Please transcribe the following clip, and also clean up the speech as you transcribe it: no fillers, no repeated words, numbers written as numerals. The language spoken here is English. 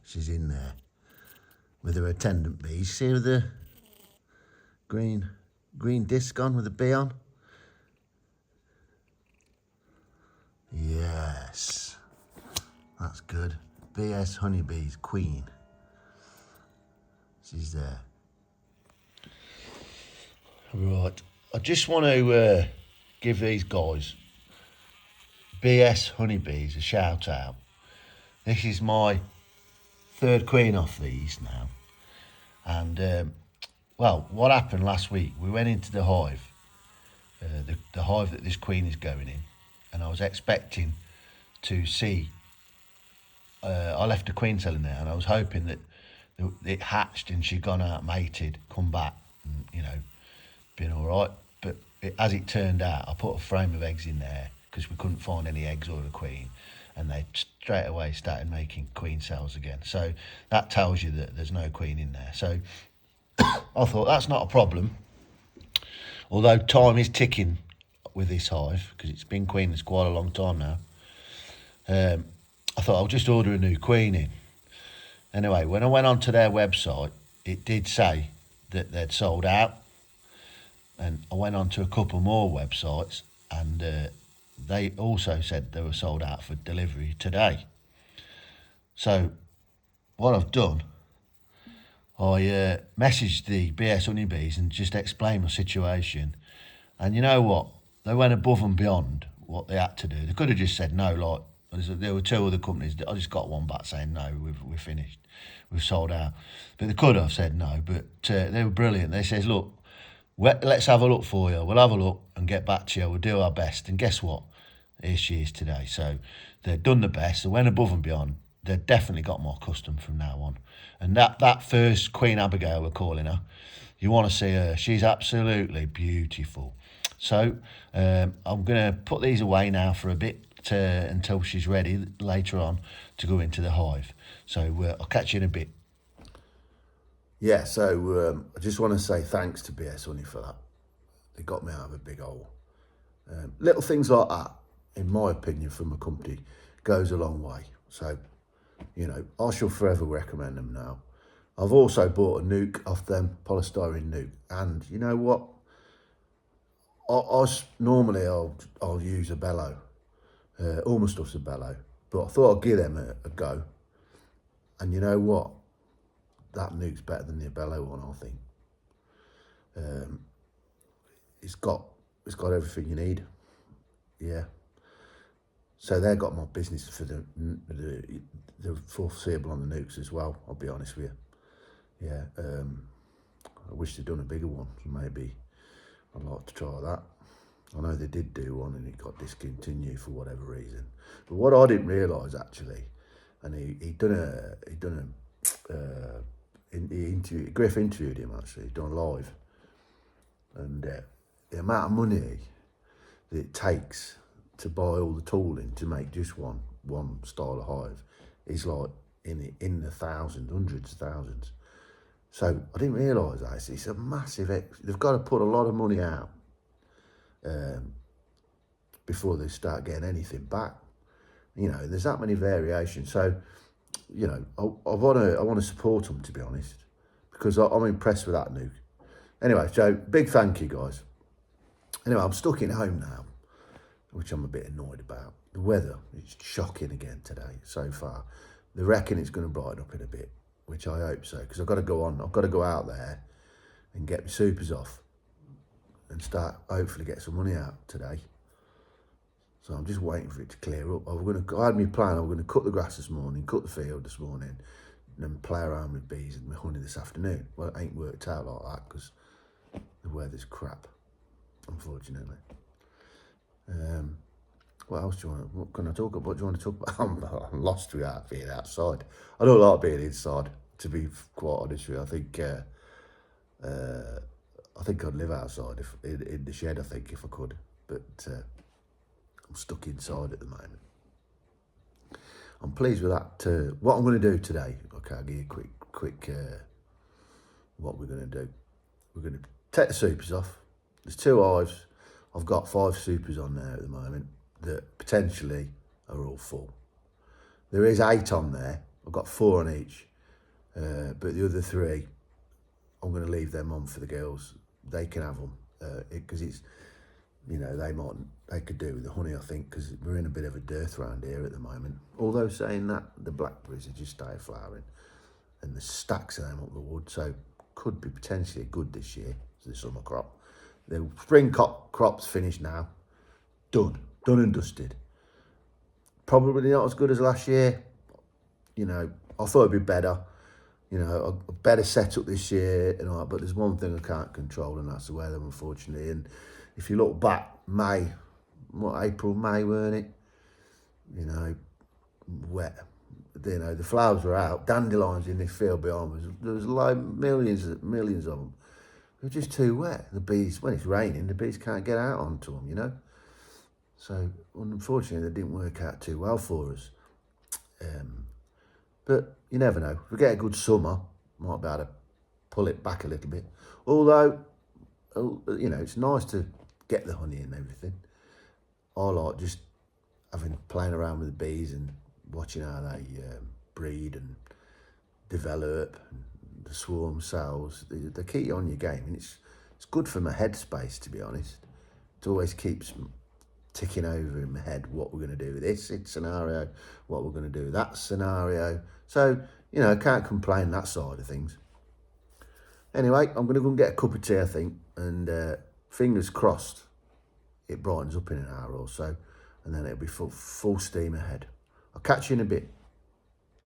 She's in there with her attendant bees. See with the green disc on with the bee on? Yes, that's good. BS Honeybee's queen. She's there. Right, I just want to give these guys, BS Honeybees, a shout out. This is my third queen off these now. And, well, what happened last week, we went into the hive, the hive that this queen is going in, and I was expecting to see, I left the queen cell in there, and I was hoping that it hatched and she'd gone out mated, come back, and, you know, been all right. But as it turned out, I put a frame of eggs in there because we couldn't find any eggs or a queen, and they straight away started making queen cells again. So that tells you that there's no queen in there. So I thought that's not a problem, although time is ticking with this hive because it's been queenless quite a long time now. I thought I'll just order a new queen in. Anyway, when I went onto their website, it did say that they'd sold out. And I went on to a couple more websites, and they also said they were sold out for delivery today. So what I've done, I messaged the BS Honeybees and just explained my situation. And you know what? They went above and beyond what they had to do. They could have just said no, like there were two other companies. I just got one back saying no, we're finished, we've sold out. But they could have said no. But they were brilliant. They says, look, let's have a look for you. We'll have a look and get back to you. We'll do our best. And guess what? Here she is today. So they've done the best. They went above and beyond. They've definitely got more custom from now on. And that first Queen Abigail, we're calling her, you want to see her. She's absolutely beautiful. So I'm going to put these away now for a bit until she's ready later on to go into the hive. So I'll catch you in a bit. Yeah, so I just want to say thanks to BS Honey for that. They got me out of a big hole. Little things like that, in my opinion, from a company, goes a long way. So, you know, I shall forever recommend them now. I've also bought a nuke off them, polystyrene nuke. And you know what? Normally I'll use a bellow. All my stuff's a bellow. But I thought I'd give them a go. And you know what? That nuke's better than the bellow one, I think. It's got everything you need. Yeah. So they've got my business for the foreseeable on the nukes as well, I'll be honest with you. Yeah. I wish they'd done a bigger one, so maybe I'd like to try that. I know they did do one and it got discontinued for whatever reason. But what I didn't realise actually, and Griff interviewed him actually, done live, and the amount of money that it takes to buy all the tooling to make just one style of hive is like in the thousands, hundreds of thousands. So I didn't realise that. It's a massive, they've got to put a lot of money out before they start getting anything back. You know, there's that many variations. So, you know, I want to support them, to be honest, because I'm impressed with that nuke. Anyway, so big thank you, guys. Anyway, I'm stuck in home now, which I'm a bit annoyed about. The weather is shocking again today so far. They reckon it's going to brighten up in a bit, which I hope so, because I've got to go out there and get my supers off and start, hopefully get some money out today. So I'm just waiting for it to clear up. I had my plan, I'm going to cut the grass this morning, cut the field this morning, and then play around with bees and my honey this afternoon. Well, it ain't worked out like that because the weather's crap, unfortunately. What else do you want? What can I talk about? What do you want to talk about? I'm lost without being outside. I don't like being inside, to be quite honest with you. I think I'd live outside in the shed. I think if I could, but I'm stuck inside at the moment. I'm pleased with that. What I'm going to do today? Okay, I'll give you a quick. What we're going to do? We're going to take the supers off. There's 2 hives. I've got 5 supers on there at the moment that potentially are all full. There is 8 on there. I've got 4 on each, but the other 3, I'm going to leave them on for the girls. They can have them because it's, you know, they could do with the honey, I think, because we're in a bit of a dearth around here at the moment. Although saying that, the blackberries are just started flowering, and the stacks of them up the wood, so could be potentially good this year, the summer crop. The spring crop's finished now, done and dusted. Probably not as good as last year. You know, I thought it'd be better. You know, a better setup this year and all that, but there's one thing I can't control, and that's the weather, unfortunately. And if you look back, April, May, weren't it? You know, wet. You know, the flowers were out. Dandelions in this field behind us. There was like millions of them. They're just too wet. The bees, when it's raining, the bees can't get out onto them, you know. So, unfortunately, they didn't work out too well for us. But you never know. If we get a good summer, might be able to pull it back a little bit. Although, you know, it's nice to get the honey and everything. I like just playing around with the bees and watching how they breed and develop, and the swarm cells. They keep you on your game, and it's good for my headspace, to be honest. It always keeps ticking over in my head what we're going to do with this scenario, what we're going to do with that scenario. So, you know, I can't complain that side of things. Anyway, I'm going to go and get a cup of tea, I think, and fingers crossed it brightens up in an hour or so, and then it'll be full steam ahead. I'll catch you in a bit.